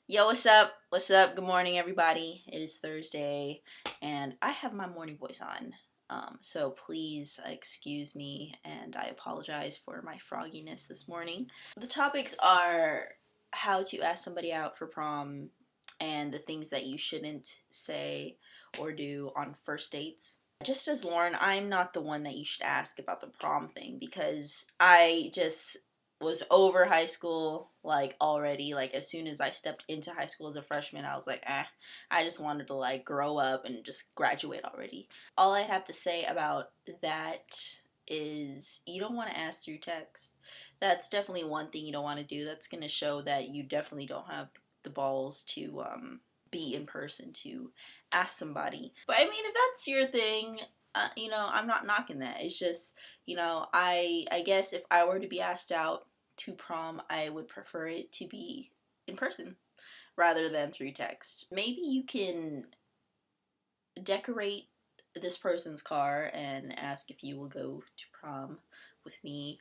Yo, what's up? What's up? Good morning, everybody. It is Thursday, and I have my morning voice on. So please excuse me, and I apologize for my frogginess this morning. The topics are how to ask somebody out for prom, and the things that you shouldn't say or do on first dates. Just as Lauren, I'm not the one that you should ask about the prom thing because I just was over high school like already. Like as soon as I stepped into high school as a freshman, I was like, I just wanted to like grow up and just graduate already. All I'd have to say about that is you don't want to ask through text. That's definitely one thing you don't want to do. That's going to show that you definitely don't have the balls to be in person to ask somebody. But I mean, if that's your thing, I'm not knocking that. It's just, I guess if I were to be asked out to prom, I would prefer it to be in person rather than through text. Maybe you can decorate this person's car and ask if you will go to prom with me.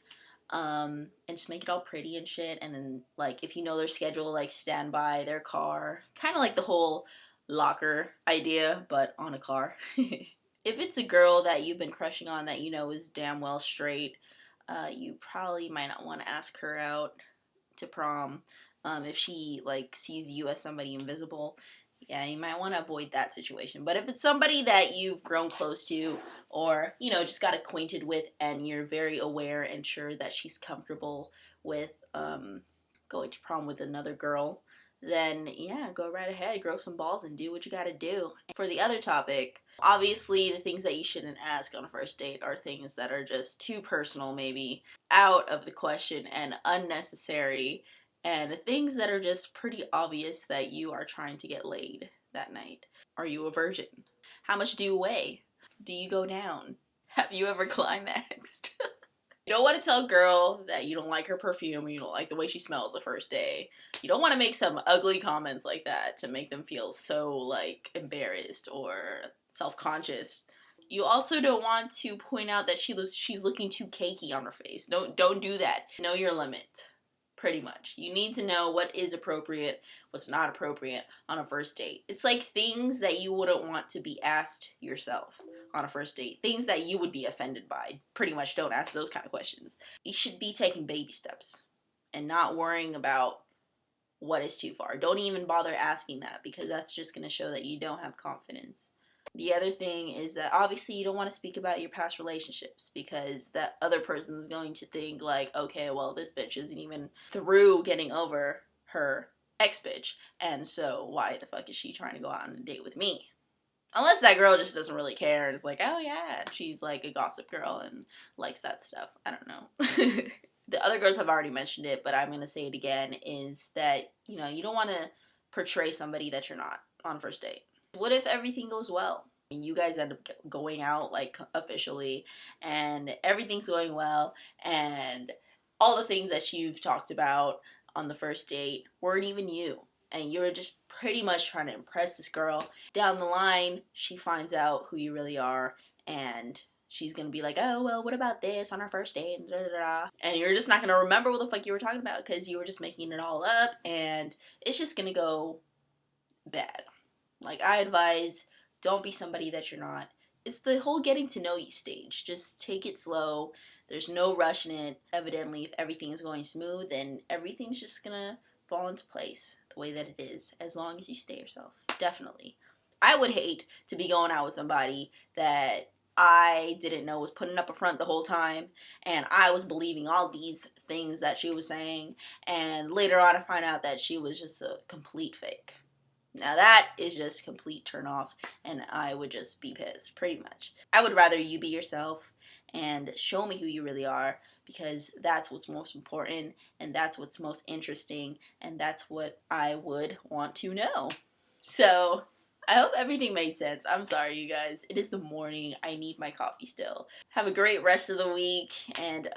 And just make it all pretty and shit. And then, like, if you know their schedule, like, stand by their car. Kind of like the whole locker idea, but on a car. If it's a girl that you've been crushing on that you know is damn well straight, you probably might not want to ask her out to prom. If she, like, sees you as somebody invisible, yeah, you might want to avoid that situation. But if it's somebody that you've grown close to or, just got acquainted with and you're very aware and sure that she's comfortable with going to prom with another girl, then yeah, go right ahead, grow some balls and do what you gotta do. For the other topic, obviously the things that you shouldn't ask on a first date are things that are just too personal, maybe out of the question and unnecessary, and things that are just pretty obvious that you are trying to get laid that night. Are you a virgin? How much do you weigh? Do you go down? Have you ever climaxed? You don't want to tell a girl that you don't like her perfume or you don't like the way she smells the first day. You don't want to make some ugly comments like that to make them feel so, like, embarrassed or self-conscious. You also don't want to point out that she's looking too cakey on her face. Don't do that. Know your limit. Pretty much. You need to know what is appropriate, what's not appropriate on a first date. It's like things that you wouldn't want to be asked yourself on a first date. Things that you would be offended by. Pretty much don't ask those kind of questions. You should be taking baby steps and not worrying about what is too far. Don't even bother asking that because that's just going to show that you don't have confidence. The other thing is that obviously you don't want to speak about your past relationships because that other person is going to think like, okay, well, this bitch isn't even through getting over her ex-bitch, and so why the fuck is she trying to go out on a date with me? Unless that girl just doesn't really care and is like, oh yeah, she's like a gossip girl and likes that stuff. I don't know. The other girls have already mentioned it, but I'm going to say it again, is that, you don't want to portray somebody that you're not on first date. What if everything goes well? You guys end up going out, like, officially, and everything's going well, and all the things that you've talked about on the first date weren't even you, and you were just pretty much trying to impress this girl. Down the line, she finds out who you really are, and she's gonna be like, oh, well, what about this on our first date, and da da da, and you're just not gonna remember what the fuck you were talking about because you were just making it all up, and it's just gonna go bad. Like, I advise, don't be somebody that you're not. It's the whole getting to know you stage. Just take it slow. There's no rush in it. Evidently, if everything is going smooth, then everything's just gonna fall into place the way that it is, as long as you stay yourself. Definitely. I would hate to be going out with somebody that I didn't know was putting up a front the whole time, and I was believing all these things that she was saying, and later on I find out that she was just a complete fake. Now that is just complete turn off, and I would just be pissed, pretty much. I would rather you be yourself and show me who you really are, because that's what's most important, and that's what's most interesting, and that's what I would want to know. So, I hope everything made sense. I'm sorry, you guys. It is the morning. I need my coffee still. Have a great rest of the week, and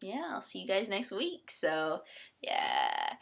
yeah, I'll see you guys next week. So, yeah.